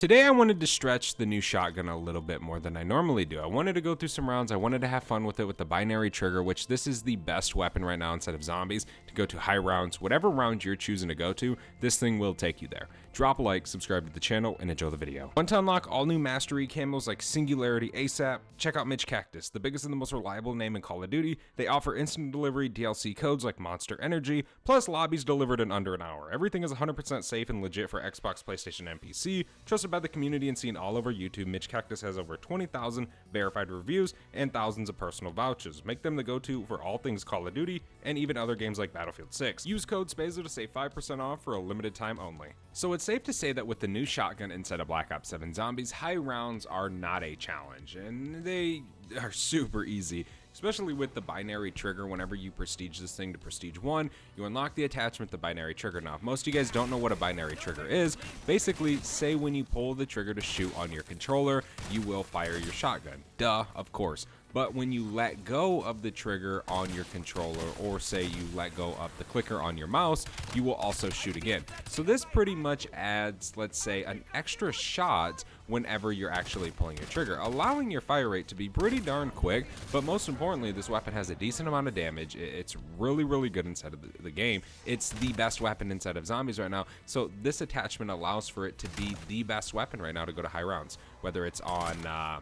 Today I wanted to stretch the new shotgun a little bit more than I normally do. I wanted to go through some rounds. I wanted to have fun with it with the binary trigger, which this is the best weapon right now instead of zombies to go to high rounds. Whatever round you're choosing to go to, this thing will take you there. Drop a like, subscribe to the channel, and enjoy the video. Want to unlock all new mastery camos like Singularity ASAP? Check out Mitch Cactus, the biggest and the most reliable name in Call of Duty. They offer instant delivery DLC codes like Monster Energy, plus lobbies delivered in under an hour. Everything is 100% safe and legit for Xbox, PlayStation, and PC. Trusted by the community and seen all over YouTube, Mitch Cactus has over 20,000 verified reviews and thousands of personal vouchers. Make them the go-to for all things Call of Duty and even other games like Battlefield 6. Use code SPAZER to save 5% off for a limited time only. So it's safe to say that with the new shotgun instead of Black Ops 7 Zombies, high rounds are not a challenge, and they are super easy. Especially with the binary trigger. Whenever you prestige this thing to prestige 1, you unlock the attachment, the binary trigger. Now, if most of you guys don't know what a binary trigger is, basically, say when you pull the trigger to shoot on your controller, you will fire your shotgun. Duh, of course. But when you let go of the trigger on your controller, or say you let go of the clicker on your mouse, you will also shoot again. So this pretty much adds, let's say, an extra shot whenever you're actually pulling your trigger, allowing your fire rate to be pretty darn quick. But most importantly, this weapon has a decent amount of damage. It's really, really good inside of the game. It's the best weapon inside of zombies right now. So this attachment allows for it to be the best weapon right now to go to high rounds, whether it's on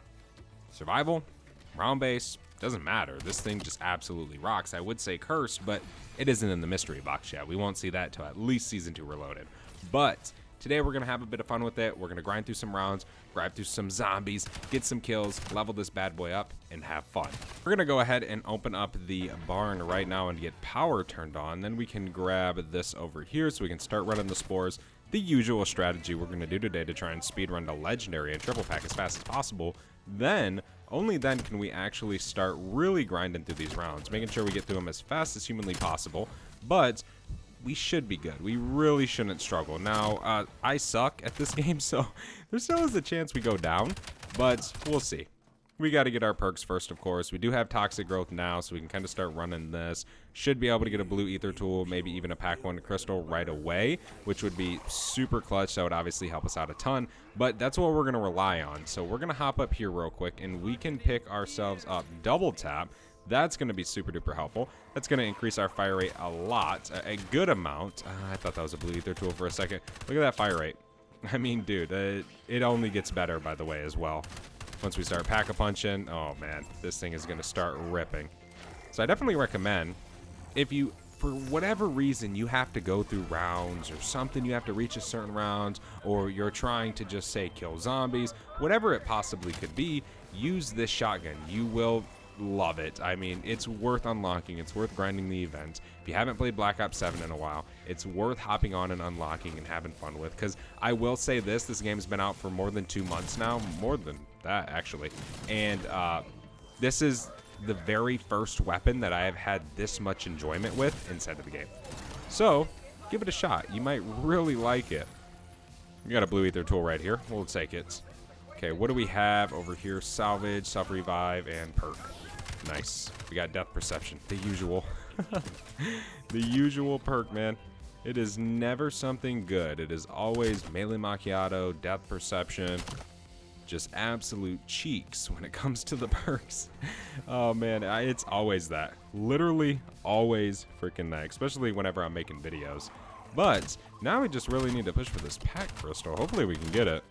survival, round base, doesn't matter. This thing just absolutely rocks. I would say cursed, but it isn't in the mystery box yet. We won't see that till at least Season 2 Reloaded. But today we're going to have a bit of fun with it. We're going to grind through some rounds, grind through some zombies, get some kills, level this bad boy up, and have fun. We're going to go ahead and open up the barn right now and get power turned on. Then we can grab this over here so we can start running the spores. The usual strategy we're going to do today to try and speedrun the legendary and triple pack as fast as possible. Then, only then can we actually start really grinding through these rounds, making sure we get through them as fast as humanly possible. But we should be good. We really shouldn't struggle. Now, I suck at this game, so there still is a chance we go down, but we'll see. We got to get our perks first, of course. We do have Toxic Growth now, so we can kind of start running this. Should be able to get a blue ether tool, maybe even a pack 1 crystal right away, which would be super clutch. That would obviously help us out a ton, but that's what we're going to rely on. So we're going to hop up here real quick, and we can pick ourselves up double tap. That's going to be super duper helpful. That's going to increase our fire rate a lot, a good amount. I thought that was a blue ether tool for a second. Look at that fire rate. I mean, dude, it only gets better, by the way, as well. Once we start pack-a-punching, oh man, this thing is going to start ripping. So I definitely recommend, if you, for whatever reason, you have to go through rounds or something, you have to reach a certain round, or you're trying to just, say, kill zombies, whatever it possibly could be, use this shotgun. You will love it. I mean, it's worth unlocking. It's worth grinding the event. If you haven't played Black Ops 7 in a while, it's worth hopping on and unlocking and having fun with, because I will say this game's been out for more than 2 months now, more than that actually, and this is the very first weapon that I have had this much enjoyment with inside of the game. So give it a shot. You might really like it. We got a blue ether tool right here. We'll take it. Okay, what do we have over here? Salvage, self-revive, and perk. Nice. We got death perception. The usual. The usual perk, man. It is never something good. It is always melee macchiato, death perception. Just absolute cheeks when it comes to the perks. Oh man, it's always that. Literally always freaking that, especially whenever I'm making videos. But now we just really need to push for this pack crystal. Hopefully we can get it.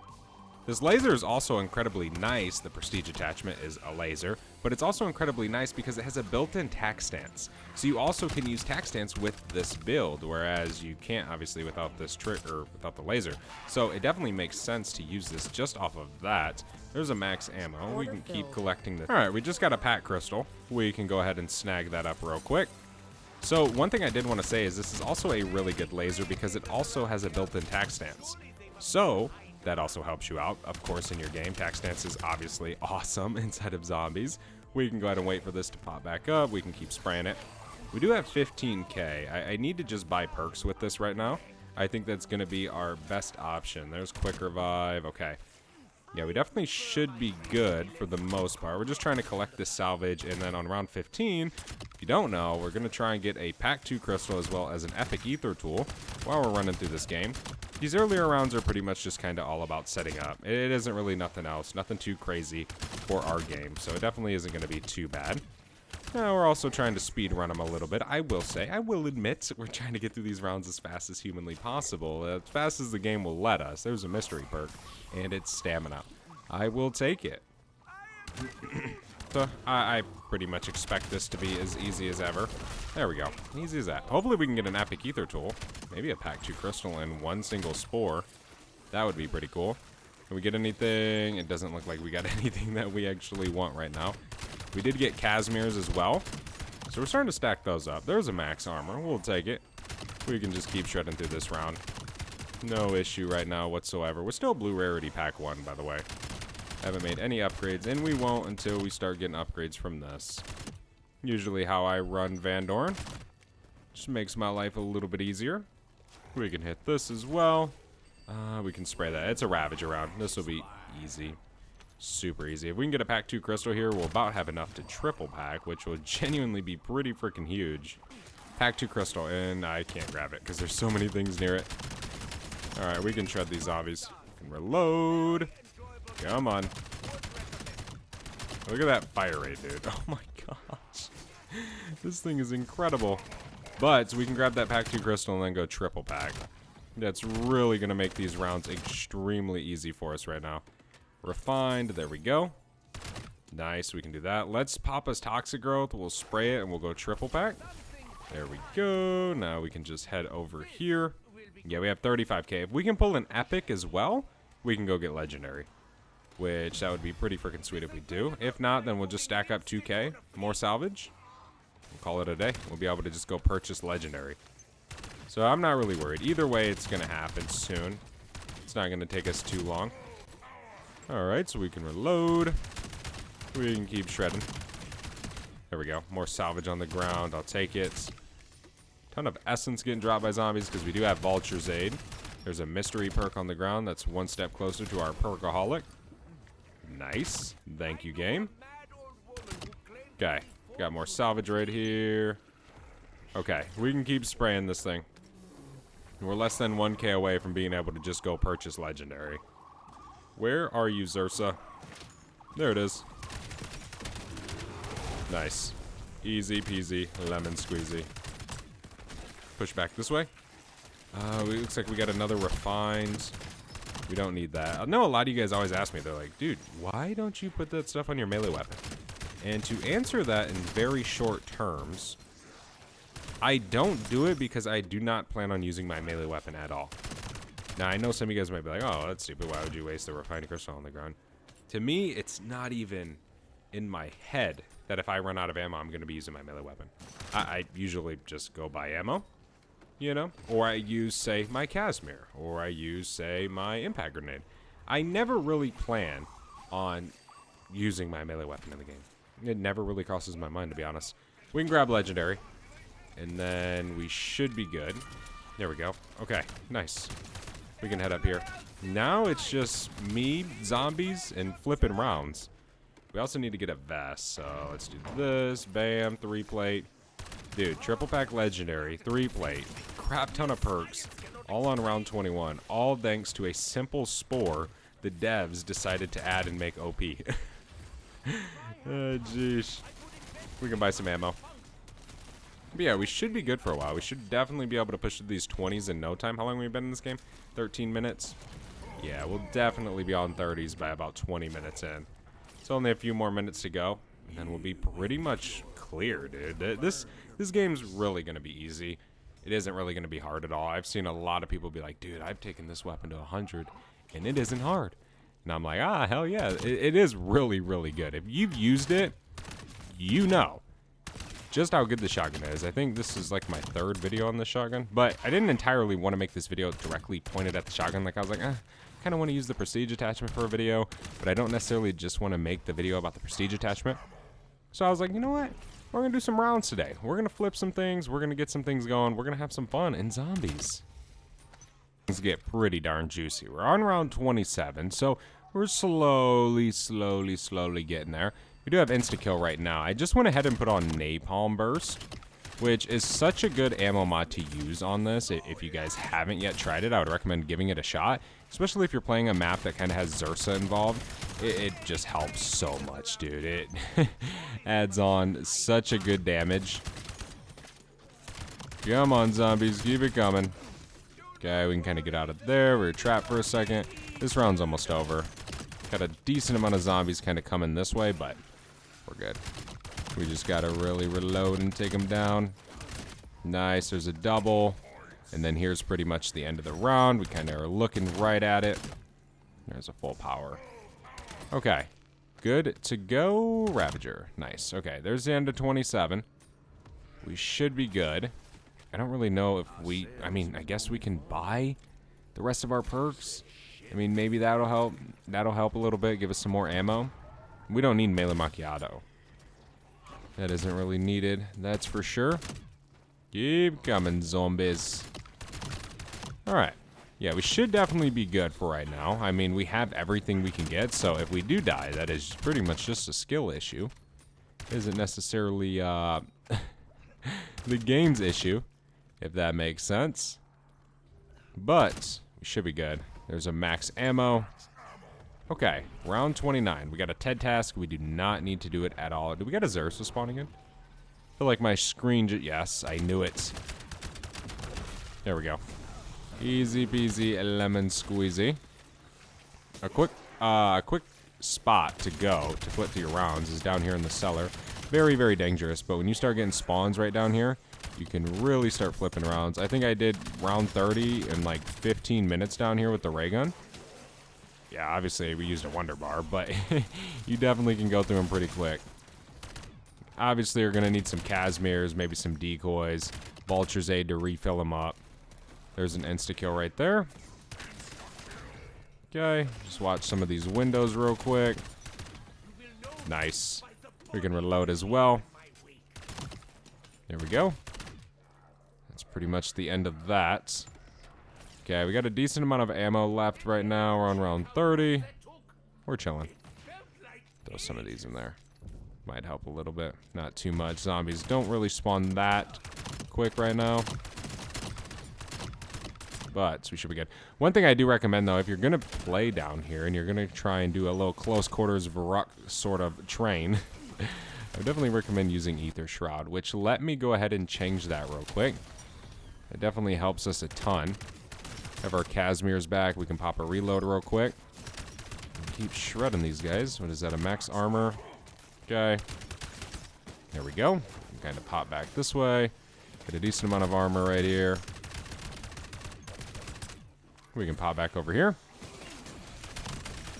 This laser is also incredibly nice. The prestige attachment is a laser, but it's also incredibly nice because it has a built-in tac stance. So you also can use tac stance with this build, whereas you can't obviously without this trick or without the laser. So it definitely makes sense to use this just off of that. There's a max ammo. We can keep collecting this. All right, we just got a pack crystal. We can go ahead and snag that up real quick. So one thing I did want to say is this is also a really good laser because it also has a built-in tac stance. So that also helps you out, of course, in your game. Tac stance is obviously awesome inside of zombies. We can go ahead and wait for this to pop back up. We can keep spraying it. We do have 15k. I need to just buy perks with this right now. I think that's going to be our best option. There's quick revive. Okay. Yeah, we definitely should be good for the most part. We're just trying to collect this salvage, and then on round 15, if you don't know, we're going to try and get a pack 2 crystal as well as an epic ether tool while we're running through this game. These earlier rounds are pretty much just kind of all about setting up. It isn't really nothing else, nothing too crazy for our game, so it definitely isn't going to be too bad. We're also trying to speed run them a little bit. I will admit, we're trying to get through these rounds as fast as humanly possible, as fast as the game will let us. There's a mystery perk, and it's stamina. I will take it. So I pretty much expect this to be as easy as ever. There we go. Easy as that. Hopefully we can get an epic ether tool. Maybe a pack 2 crystal and 1 single spore. That would be pretty cool. Can we get anything? It doesn't look like we got anything that we actually want right now. We did get Casimirs as well. So we're starting to stack those up. There's a max armor. We'll take it. We can just keep shredding through this round. No issue right now whatsoever. We're still blue rarity pack 1, by the way. Haven't made any upgrades, and we won't until we start getting upgrades from this. Usually how I run Van Dorn. Just makes my life a little bit easier. We can hit this as well. We can spray that. It's a Ravage around. This will be easy. Super easy. If we can get a pack 2 crystal here, we'll about have enough to triple pack, which will genuinely be pretty freaking huge. Pack 2 crystal, and I can't grab it because there's so many things near it. Alright, we can shred these zombies. We can reload. Come on. Look at that fire rate, dude. Oh my gosh. This thing is incredible. But we can grab that pack 2 crystal and then go triple pack. That's really going to make these rounds extremely easy for us right now. Refined. There we go. Nice. We can do that. Let's pop us toxic growth. We'll spray it and we'll go triple pack. There we go. Now we can just head over here. Yeah, we have 35k. If we can pull an epic as well, we can go get legendary. Which, that would be pretty freaking sweet if we do. If not, then we'll just stack up 2k. More salvage. We'll call it a day. We'll be able to just go purchase legendary. So I'm not really worried. Either way, it's going to happen soon. It's not going to take us too long. Alright, so we can reload. We can keep shredding. There we go. More salvage on the ground. I'll take it. Ton of essence getting dropped by zombies because we do have Vulture's Aid. There's a mystery perk on the ground. That's one step closer to our perkaholic. Nice. Thank you, game. Okay. Got more salvage right here. Okay. We can keep spraying this thing. We're less than 1k away from being able to just go purchase legendary. Where are you, Zursa? There it is. Nice. Easy peasy, lemon squeezy. Push back this way. It looks like we got another refined. We don't need that. I know a lot of you guys always ask me, they're like, dude, why don't you put that stuff on your melee weapon? And to answer that in very short terms, I don't do it because I do not plan on using my melee weapon at all. Now, I know some of you guys might be like, oh, that's stupid. Why would you waste the refined crystal on the ground? To me, it's not even in my head that if I run out of ammo, I'm going to be using my melee weapon. I usually just go buy ammo. You know, or I use, say, my Casimir, or I use, say, my impact grenade. I never really plan on using my melee weapon in the game. It never really crosses my mind, to be honest. We can grab legendary, and then we should be good. There we go. Okay, nice. We can head up here. Now it's just me, zombies, and flipping rounds. We also need to get a vest, so let's do this. Bam, 3-plate. Dude, triple pack legendary, 3-plate, crap ton of perks, all on round 21, all thanks to a simple spore the devs decided to add and make OP. Oh, jeez. We can buy some ammo. But yeah, we should be good for a while. We should definitely be able to push these 20s in no time. How long have we been in this game? 13 minutes? Yeah, we'll definitely be on 30s by about 20 minutes in. It's only a few more minutes to go, and then we'll be pretty much clear, dude. This game's really going to be easy. It isn't really going to be hard at all. I've seen a lot of people be like, dude, I've taken this weapon to 100, and it isn't hard. And I'm like, hell yeah. It is really, really good. If you've used it, you know just how good the shotgun is. I think this is like my 3rd video on this shotgun, but I didn't entirely want to make this video directly pointed at the shotgun. Like, I was like, I kind of want to use the prestige attachment for a video, but I don't necessarily just want to make the video about the prestige attachment. So I was like, you know what? We're going to do some rounds today. We're going to flip some things. We're going to get some things going. We're going to have some fun in zombies. Things get pretty darn juicy. We're on round 27, so we're slowly getting there. We do have insta-kill right now. I just went ahead and put on Napalm Burst. which is such a good ammo mod to use on this. If you guys haven't yet tried it, I would recommend giving it a shot, especially if you're playing a map that kind of has Zersa involved. It just helps so much, dude. It adds on such a good damage. Come on, zombies, keep it coming. Okay, we can kind of get out of there. We're trapped for a second. This round's almost over. Got a decent amount of zombies kind of coming this way, but we're good. We just gotta really reload and take them down. Nice, there's a double. And then here's pretty much the end of the round. We kind of are looking right at it. There's a full power. Okay, good to go, Ravager. Nice, okay, there's the end of 27. We should be good. I don't really know if I mean, I guess we can buy the rest of our perks. I mean, maybe that'll help. That'll help a little bit, give us some more ammo. We don't need Melee Macchiato. That isn't really needed, that's for sure. Keep coming, zombies. Alright. Yeah, we should definitely be good for right now. I mean, we have everything we can get, so if we do die, that is pretty much just a skill issue. Isn't necessarily, the game's issue, if that makes sense. But we should be good. There's a max ammo. Okay, round 29. We got a TED task. We do not need to do it at all. Do we got a Zersa spawn again? I feel like my screen yes, I knew it. There we go. Easy peasy lemon squeezy. A quick spot to go to flip through your rounds is down here in the cellar. Very, very dangerous, but when you start getting spawns right down here, you can really start flipping rounds. I think I did round 30 in like 15 minutes down here with the ray gun. Yeah, obviously we used a wonder bar, but you definitely can go through them pretty quick. Obviously you're gonna need some Casimirs, maybe some decoys, Vulture's Aid to refill them up. There's an insta-kill right there. Okay, just watch some of these windows real quick. Nice. We can reload as well. There we go. That's pretty much the end of that. Okay, we got a decent amount of ammo left right now. We're on round 30. We're chilling. Throw some of these in there. Might help a little bit. Not too much. Zombies don't really spawn that quick right now. But we should be good. One thing I do recommend, though, if you're going to play down here and you're going to try and do a little close quarters Varrock sort of train, I would definitely recommend using Ether Shroud, which let me go ahead and change that real quick. It definitely helps us a ton. Have our Casimirs back. We can pop a reload real quick. Keep shredding these guys. What is that, a max armor? Okay. There we go. Kind of pop back this way. Get a decent amount of armor right here. We can pop back over here.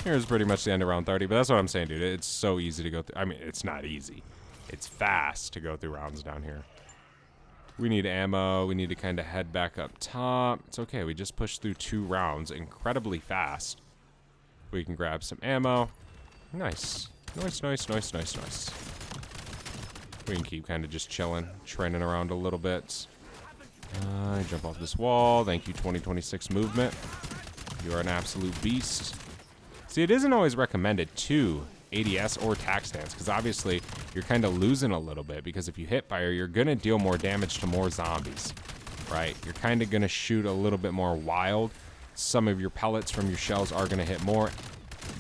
Here's pretty much the end of round 30, but that's what I'm saying, dude. It's so easy to go through. I mean, it's not easy. It's fast to go through rounds down here. We need ammo. We need to kind of head back up top. It's okay. We just pushed through 2 rounds incredibly fast. We can grab some ammo. Nice. Nice, nice, nice, nice, nice. We can keep kind of just chilling, training around a little bit. Jump off this wall. Thank you, 2026 movement. You are an absolute beast. See, it isn't always recommended to ADS or tac stance, because obviously you're kind of losing a little bit, because if you hit fire, you're going to deal more damage to more zombies, right? You're kind of going to shoot a little bit more wild. Some of your pellets from your shells are going to hit more,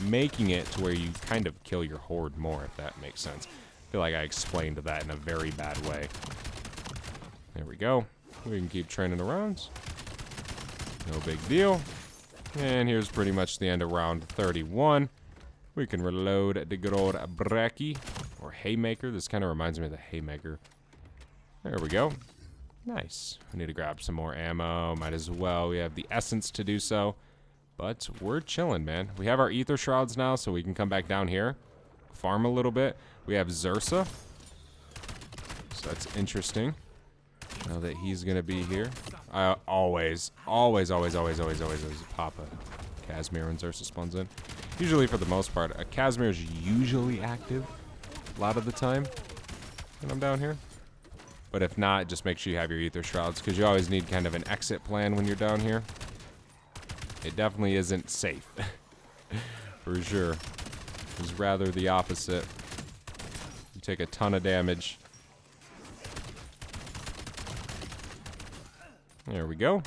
making it to where you kind of kill your horde more, if that makes sense. I feel like I explained that in a very bad way. There we go. We can keep training around. No big deal. And here's pretty much the end of round 31. We can reload the good old Breki, or Haymaker. This kind of reminds me of the Haymaker. There we go. Nice. I need to grab some more ammo. Might as well. We have the essence to do so. But we're chilling, man. We have our Ether Shrouds now, so we can come back down here. Farm a little bit. We have Zersa. So that's interesting. Now that he's going to be here. I always pop a Casimir when Zersa spawns in. Usually, for the most part, a Casimir is usually active a lot of the time when I'm down here. But if not, just make sure you have your Ether Shrouds, because you always need kind of an exit plan when you're down here. It definitely isn't safe. For sure. It's rather the opposite. You take a ton of damage. There we go.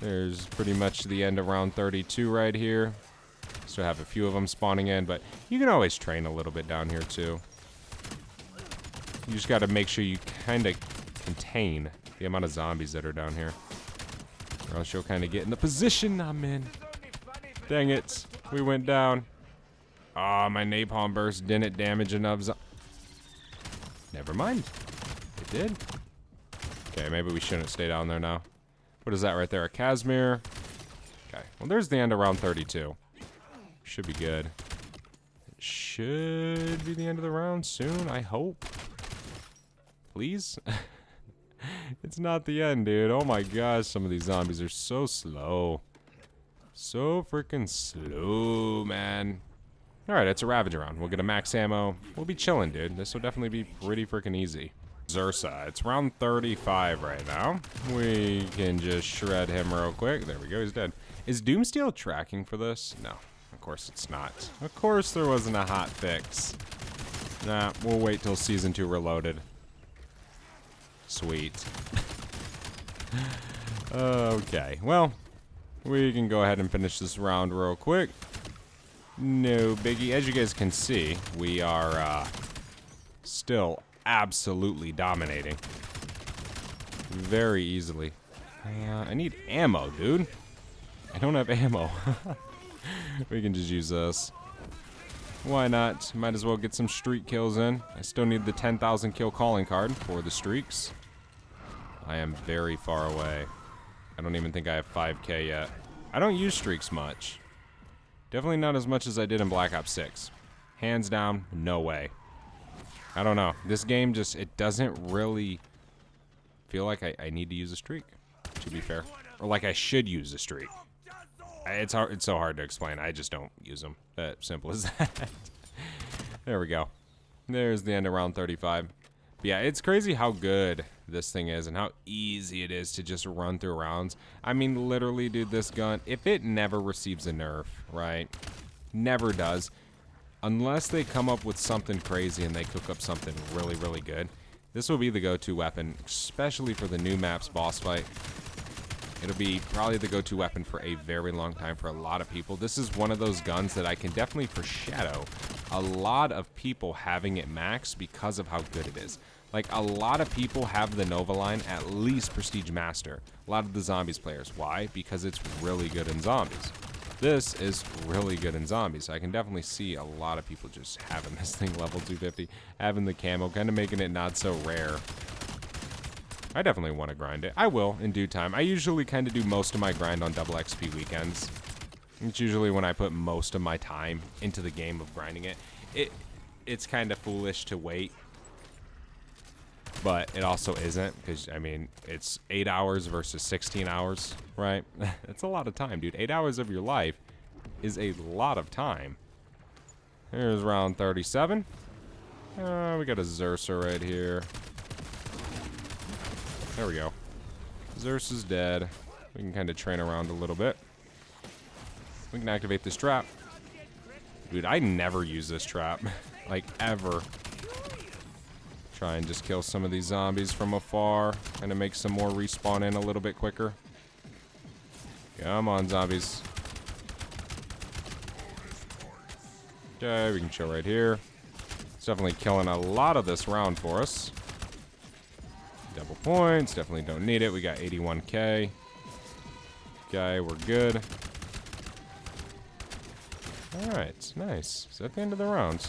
There's pretty much the end of round 32 right here. Still have a few of them spawning in, but you can always train a little bit down here too. You just got to make sure you kind of contain the amount of zombies that are down here, or else you'll kind of get in the position I'm in. Dang it, we went down. Ah, my napalm burst didn't damage enough. Never mind, it did. Okay, maybe we shouldn't stay down there now. What is that right there? A Casimir. Okay, well, there's the end of round 32. Should be good. It should be the end of the round soon, I hope. Please? It's not the end, dude. Oh my gosh, some of these zombies are so slow. So freaking slow, man. Alright, it's a Ravager round. We'll get a max ammo. We'll be chilling, dude. This will definitely be pretty freaking easy. Zursa. It's round 35 right now. We can just shred him real quick. There we go, he's dead. Is Doomsteel tracking for this? No, of course it's not. Of course there wasn't a hot fix. Nah, we'll wait till Season 2 Reloaded. Sweet. Okay, well, we can go ahead and finish this round real quick. No biggie. As you guys can see, we are still absolutely dominating. Very easily. I need ammo, dude. I don't have ammo. We can just use this. Why not? Might as well get some streak kills in. I still need the 10,000 kill calling card for the streaks. I am very far away. I don't even think I have 5K yet. I don't use streaks much. Definitely not as much as I did in Black Ops 6. Hands down, no way. I don't know. This game just, it doesn't really feel like I need to use a streak, to be fair. Or like I should use a streak. It's hard. It's so hard to explain. I just don't use them. That simple as that. There we go. There's the end of round 35. But yeah, it's crazy how good this thing is and how easy it is to just run through rounds. I mean, literally, dude, this gun, if it never receives a nerf, right? Never does. Unless they come up with something crazy and they cook up something really, really good, this will be the go-to weapon, especially for the new map's boss fight. It'll be probably the go-to weapon for a very long time for a lot of people. This is one of those guns that I can definitely foreshadow a lot of people having it max because of how good it is. Like, a lot of people have the Nova line at least Prestige Master. A lot of the Zombies players. Why? Because it's really good in Zombies. This is really good in Zombies. I can definitely see a lot of people just having this thing level 250, having the camo, kind of making it not so rare. I definitely want to grind it. I will in due time. I usually kind of do most of my grind on double XP weekends. It's usually when I put most of my time into the game of grinding it. It's kind of foolish to wait, but it also isn't, because, I mean, it's 8 hours versus 16 hours, right? That's a lot of time, dude. 8 hours of your life is a lot of time. Here's round 37. We got a Zursa right here. There we go. Zursa's dead. We can kind of train around a little bit. We can activate this trap. Dude, I never use this trap. Like, ever. Try and just kill some of these zombies from afar. Kind of make some more respawn in a little bit quicker. Come on, zombies. Okay, we can chill right here. It's definitely killing a lot of this round for us. Double points. Definitely don't need it. We got 81K. Okay, we're good. Alright, nice. Is that the end of the round?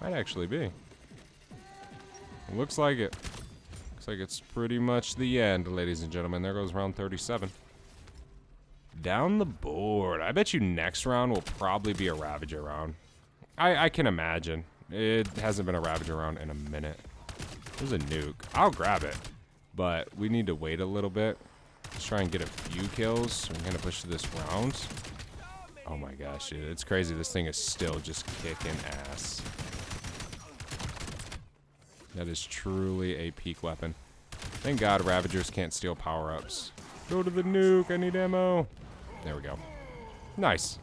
Might actually be. Looks like it. Looks like it's pretty much the end, ladies and gentlemen. There goes round 37. Down the board. I bet you next round will probably be a Ravager round. I can imagine. It hasn't been a Ravager round in a minute. There's a nuke. I'll grab it. But we need to wait a little bit. Let's try and get a few kills. So we're going to push this round. Oh my gosh, dude. It's crazy. This thing is still just kicking ass. That is truly a peak weapon. Thank God Ravagers can't steal power-ups. Go to the nuke. I need ammo. There we go. Nice.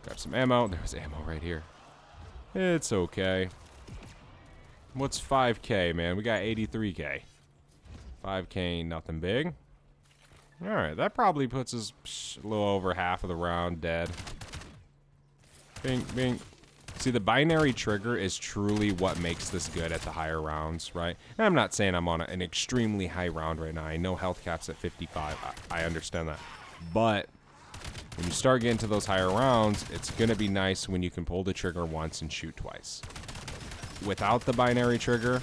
Grab some ammo. There's ammo right here. It's okay. What's 5K, man? We got 83K. 5K ain't nothing big. All right, that probably puts us a little over half of the round dead. Bing, bing. See, the binary trigger is truly what makes this good at the higher rounds, right? And I'm not saying I'm on an extremely high round right now. I know health cap's at 55. I understand that. But when you start getting to those higher rounds, it's going to be nice when you can pull the trigger once and shoot twice. Without the binary trigger,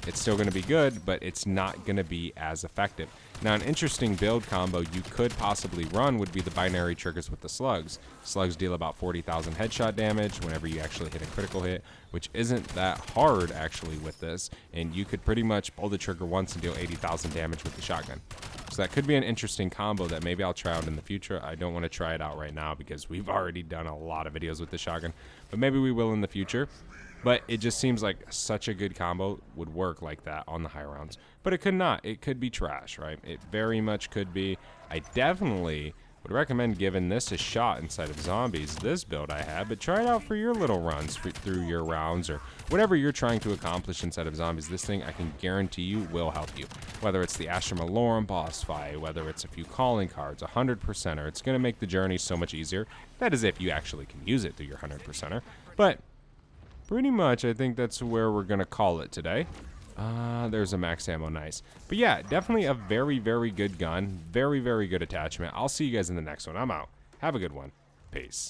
it's still going to be good, but it's not going to be as effective. Now, an interesting build combo you could possibly run would be the binary triggers with the slugs. Slugs deal about 40,000 headshot damage whenever you actually hit a critical hit, which isn't that hard actually with this, and you could pretty much pull the trigger once and deal 80,000 damage with the shotgun. So that could be an interesting combo that maybe I'll try out in the future. I don't want to try it out right now because we've already done a lot of videos with the shotgun, but maybe we will in the future. But it just seems like such a good combo would work like that on the high rounds. But it could not. It could be trash, right? It very much could be. I definitely would recommend giving this a shot inside of zombies, this build I have, but try it out for your little runs through your rounds or whatever you're trying to accomplish inside of zombies. This thing, I can guarantee you, will help you. Whether it's the Astra Malorum boss fight, whether it's a few calling cards, 100%er, it's going to make the journey so much easier. That is if you actually can use it through your 100%er. But pretty much, I think that's where we're going to call it today. There's a max ammo, nice. But yeah, definitely a very, very good gun. Very, very good attachment. I'll see you guys in the next one. I'm out. Have a good one. Peace.